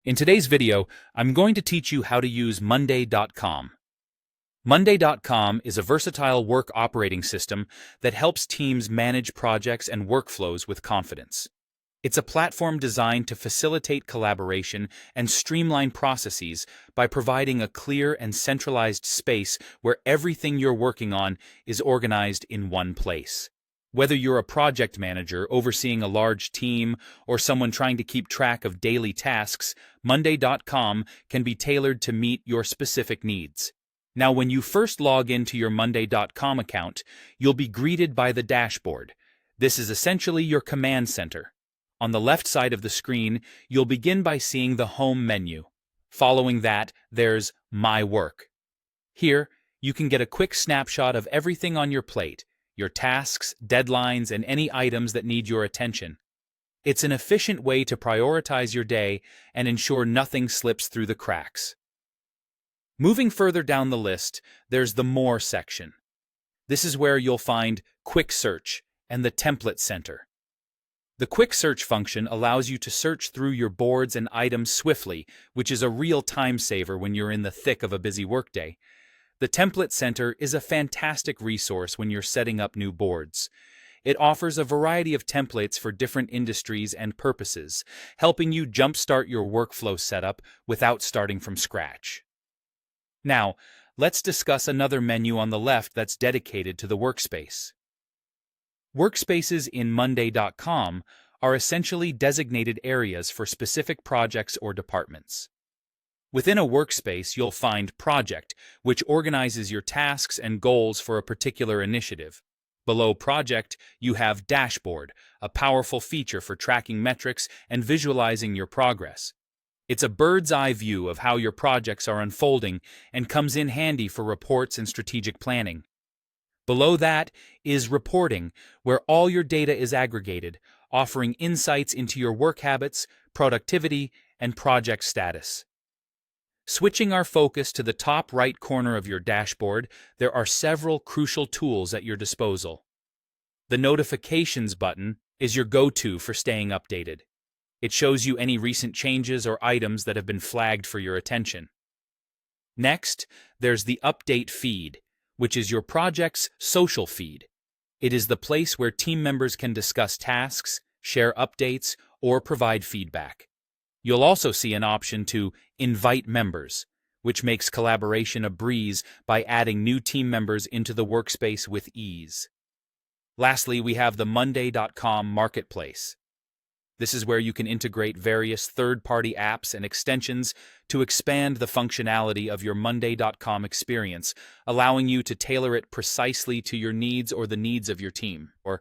In today's video, I'm going to teach you how to use Monday.com. Monday.com is a versatile work operating system that helps teams manage projects and workflows with confidence. It's a platform designed to facilitate collaboration and streamline processes by providing a clear and centralized space where everything you're working on is organized in one place. Whether you're a project manager overseeing a large team or someone trying to keep track of daily tasks, Monday.com can be tailored to meet your specific needs. Now, when you first log into your Monday.com account, you'll be greeted by the dashboard. This is essentially your command center. On the left side of the screen, you'll begin by seeing the Home menu. Following that, there's My Work. Here, you can get a quick snapshot of everything on your plate, your tasks, deadlines, and any items that need your attention. It's an efficient way to prioritize your day and ensure nothing slips through the cracks. Moving further down the list, there's the More section. This is where you'll find Quick Search and the Template Center. The Quick Search function allows you to search through your boards and items swiftly, which is a real time saver when you're in the thick of a busy workday. The Template Center is a fantastic resource when you're setting up new boards. It offers a variety of templates for different industries and purposes, helping you jumpstart your workflow setup without starting from scratch. Now, let's discuss another menu on the left that's dedicated to the workspace. Workspaces in Monday.com are essentially designated areas for specific projects or departments. Within a workspace, you'll find Project, which organizes your tasks and goals for a particular initiative. Below Project, you have Dashboard, a powerful feature for tracking metrics and visualizing your progress. It's a bird's-eye view of how your projects are unfolding and comes in handy for reports and strategic planning. Below that is Reporting, where all your data is aggregated, offering insights into your work habits, productivity, and project status. Switching our focus to the top right corner of your dashboard, there are several crucial tools at your disposal. The Notifications button is your go-to for staying updated. It shows you any recent changes or items that have been flagged for your attention. Next, there's the Update feed, which is your project's social feed. It is the place where team members can discuss tasks, share updates, or provide feedback. You'll also see an option to invite members, which makes collaboration a breeze by adding new team members into the workspace with ease. Lastly, we have the Monday.com Marketplace. This is where you can integrate various third-party apps and extensions to expand the functionality of your Monday.com experience, allowing you to tailor it precisely to your needs or the needs of your team. Or